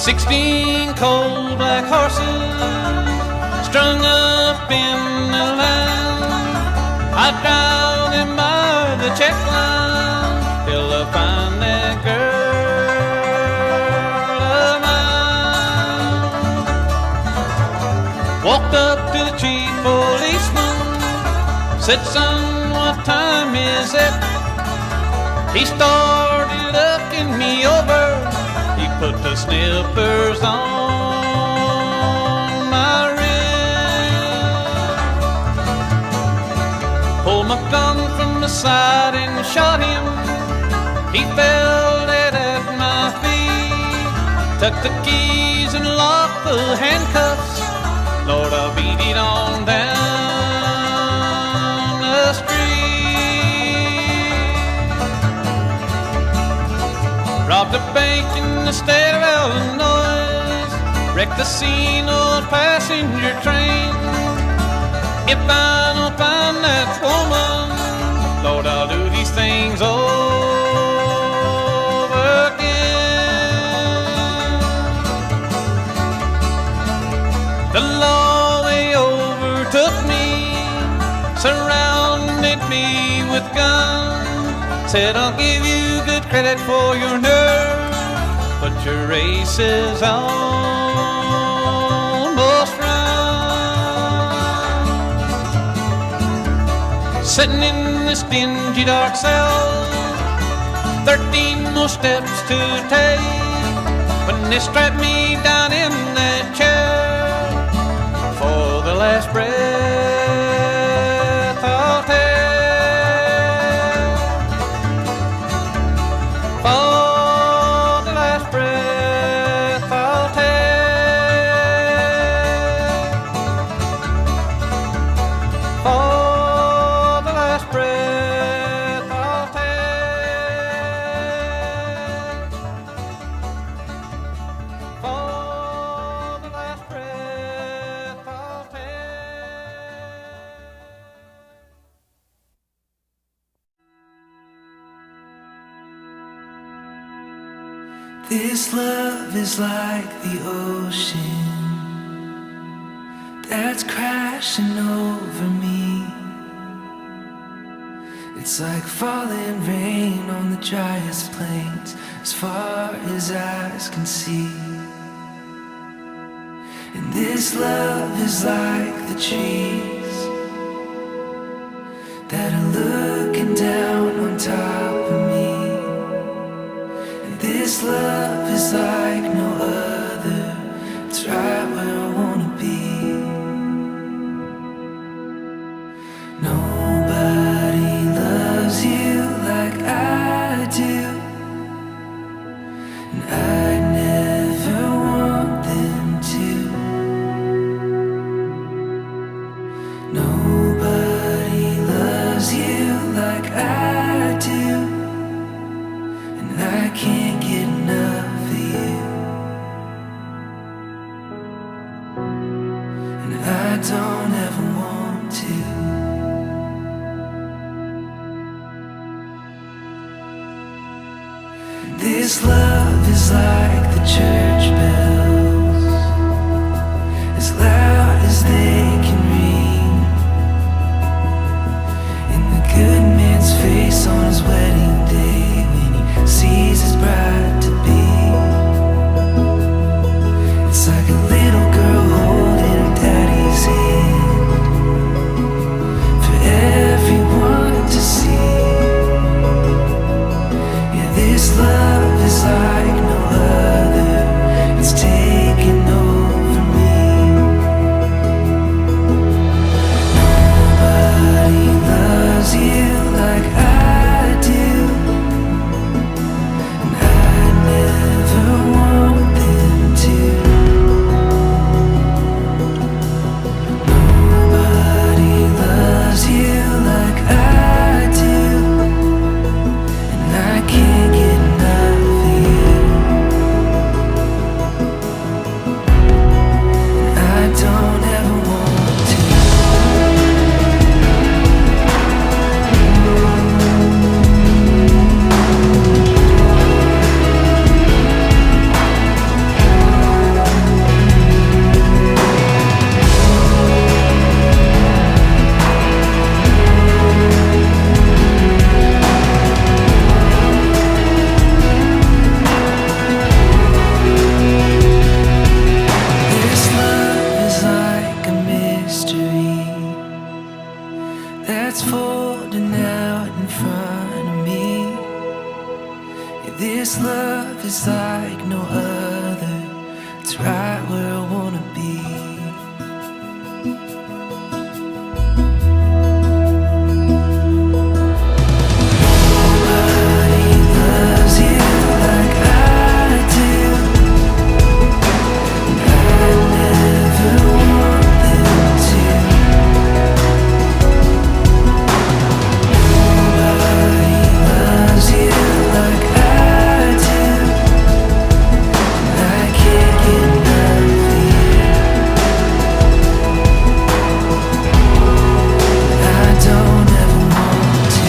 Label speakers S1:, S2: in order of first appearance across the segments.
S1: 16 coal black horses strung up in the line. I drive them by the check line till I find that girl of mine. Walked up to the chief policeman, said, son, what time is it? He started looking me over. He put the snippers on my wrist, pulled my gun from the side and shot him. He fell dead at my feet. Took the keys and locked the handcuffs. Lord, I beat it on down the street. Robbed a bank in the state of Illinois. Wrecked the scene of a passenger train. If I don't find that woman, Lord, I'll do these things over again. The law, they overtook me, surrounded me with guns. Said, I'll give you good credit for your nerve, but your race is almost run. Sitting in this dingy dark cell, 13 more steps to take, when they strapped me down in that chair for the last breath I'll take. For the last breath I'll take. For the last breath I'll take. For the last breath I'll take.
S2: This love is like the ocean that's crashing over me. It's like falling rain on the driest plains as far as eyes can see. And this love is like the trees that are looking down on top of me. This love is like no other. It's right where I wanna be. Nobody loves you like I do, and I never want them to. Nobody loves you like I do, and I can't get enough of you. And I don't ever want to. This love is like the church bells, as loud as they can ring, in the good man's face on his wedding day when he sees his bride to be. It's like a little girl holding her daddy's hand for everyone to see. Yeah, this love is like no other. It's taking over me. Nobody loves you like I do, and I holding out in front of me. Yeah, this love is like no other. It's right where I wanna be. Nobody loves you like I do. I never want them to. Nobody loves you like I do. I can't get enough of you. I don't ever want to.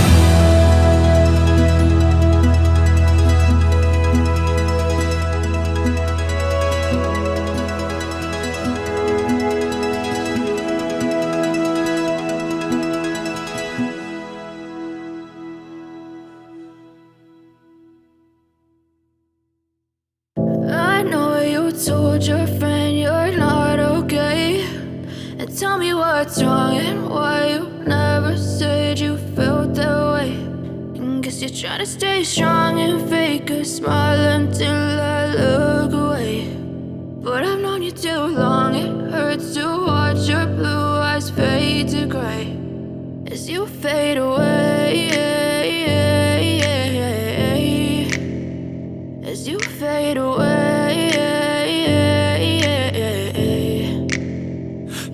S2: I know you told your friend you're not okay. And tell me what's wrong and why you never said you felt that way. And guess you're trying to stay strong and fake a smile until I look away. But I've known you too long, it hurts to watch your blue eyes fade to gray as you fade away. As you fade away.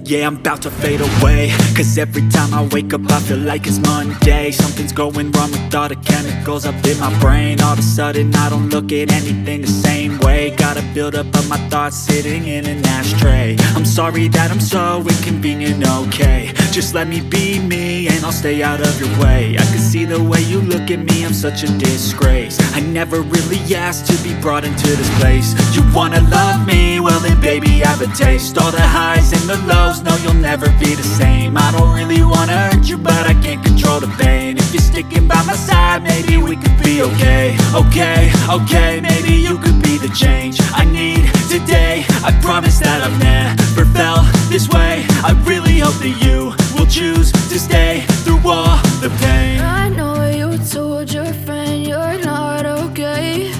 S3: Yeah, I'm about to fade away. Cause every time I wake up I feel like it's Monday. Something's going wrong with all the chemicals up in my brain. All of a sudden I don't look at anything the same way. Gotta build up of my thoughts sitting in an ashtray. I'm sorry that I'm so inconvenient, okay. Just let me be me and I'll stay out of your way. I can see the way you look at me, I'm such a disgrace. I never really asked to be brought into this place. You wanna love me? Well then baby I have a taste. All the highs and the lows, no you'll never be the same. I don't really wanna hurt you but I can't control the pain. If you're sticking by my side maybe we could be okay. Okay, maybe you could be the change I need today. I promise that I've never felt this way. I really hope that you will choose to stay through all the pain.
S2: I know you told your friend you're not okay.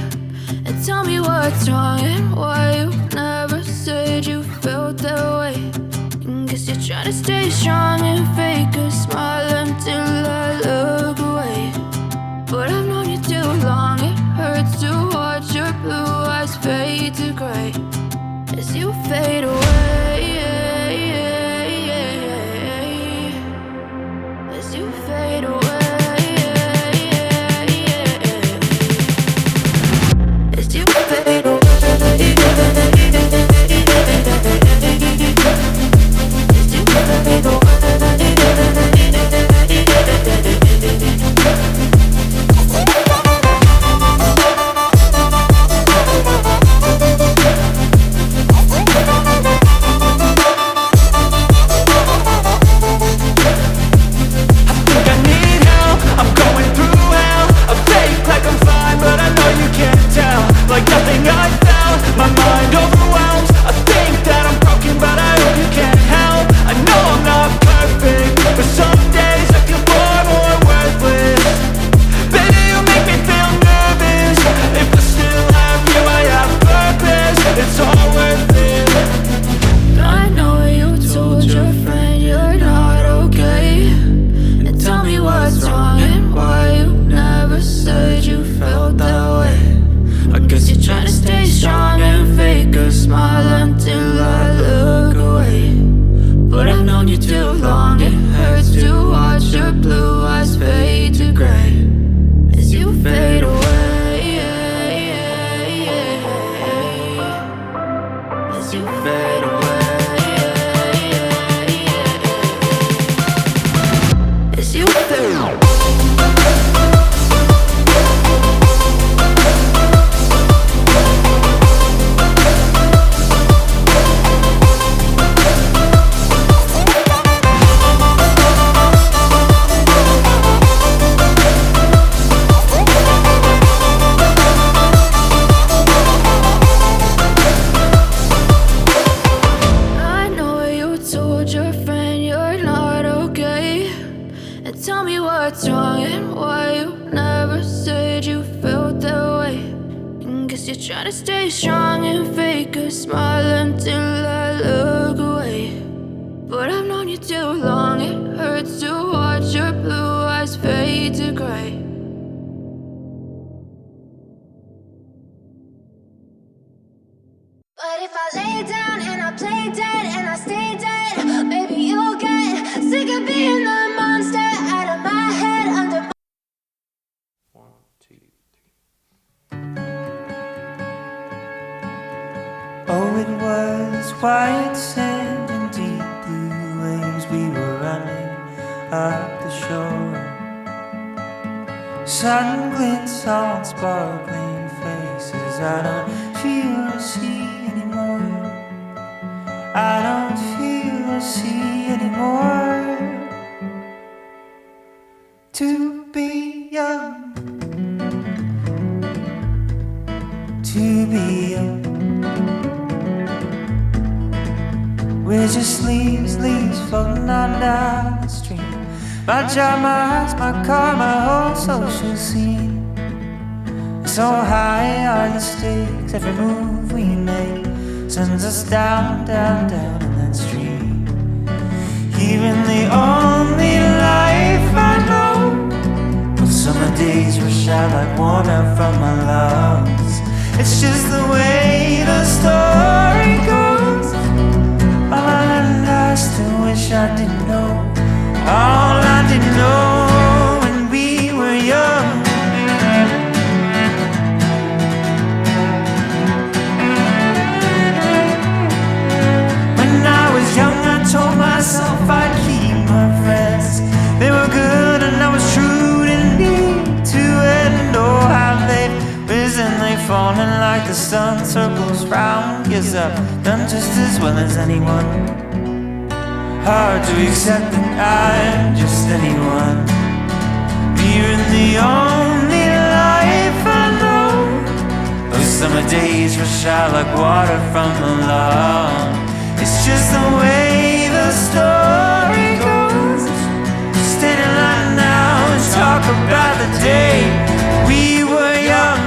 S2: And tell me what's wrong and why you never said you felt that way. And guess you're trying to stay strong and fake a smile until I look away. But I've known you too long, it hurts to watch your blue eyes fade to gray as you fade away. As you fade away. what's wrong and why you never said you felt that way. And guess you're trying to stay strong and fake a smile until I look away. But I've known you too long, it hurts to watch your blue eyes fade to gray.
S4: But if I lay down and I play dead and I stay dead, maybe you'll get sick of being the monster out of my head under my...
S1: 1, 2, 3.
S5: Oh, it was white sand and deep blue waves. We were running up the shore. Sun glints on sparkling faces. I don't feel or see anymore. I don't feel or see anymore. To be young, to be young. We're just leaves floating on down the stream. My job, my house, my car, my whole social scene. So high are the stakes, every move we make sends us down, down, down in that stream. Even the only life I know, well, summer days rush out like water from my lungs. It's just the way the story goes. All I still wish I didn't know. All I didn't know when we were young. When I was young, I told myself I'd keep my friends. They were good and I was true to need to end. Oh, how they've risen, they've fallen like the sun circles round. Guess I've done just as well as anyone. Hard to accept that I'm just anyone. You're the only life I know. Those summer days rush out like water from the lawn. It's just the way the story goes. Stand in line now and talk about the day we were young.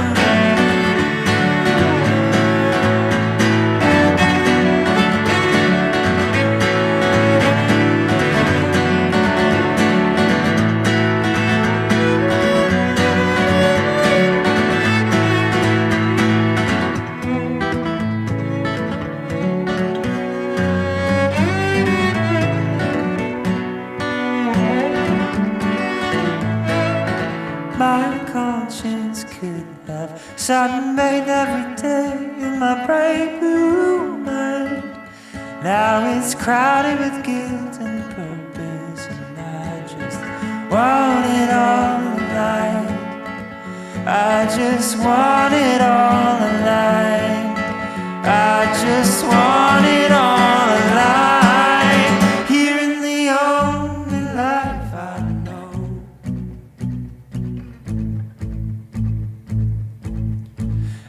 S5: My conscience could have sunbathed every day in my bright blue mind. Now it's crowded with guilt and purpose, and I just want it all alive. I just want it all alive. I just want it all alive. Here in the only life I know.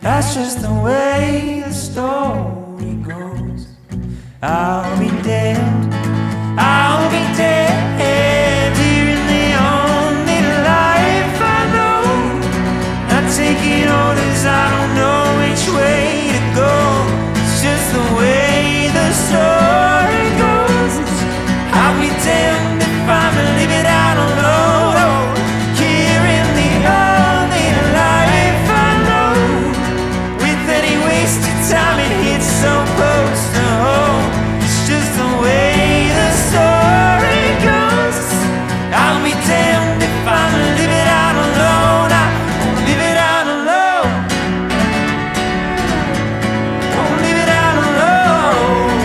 S5: That's just the way the story goes. I'll be damned, I'll be dead. Here in the only life I know. Not taking orders, I don't know which way to go. It's just the way the story goes. I'll be damned if I'm living out alone. Here in the only life I know. With any wasted time it hits so close to home. It's just the way the story goes. I'll be damned if I'm living out alone. I won't live it out alone. Won't live it out alone.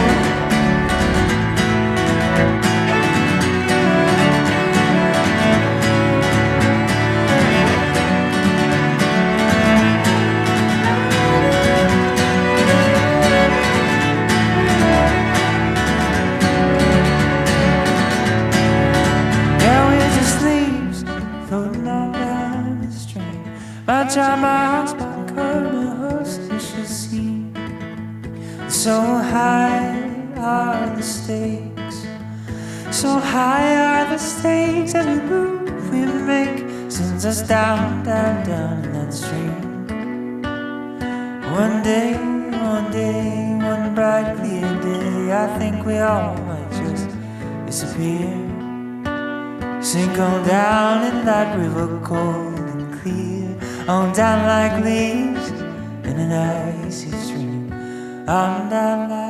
S5: Yeah, we're just leaves floating on down the stream. My job, my house, my car, my horse, you should see. So high are the stakes. So high are the stakes. Every move we make sends us down, down, down that stream. One day, one bright clear day, I think we all might just disappear. Sink on down in that river cold and clear, on down like leaves in an icy stream, on down like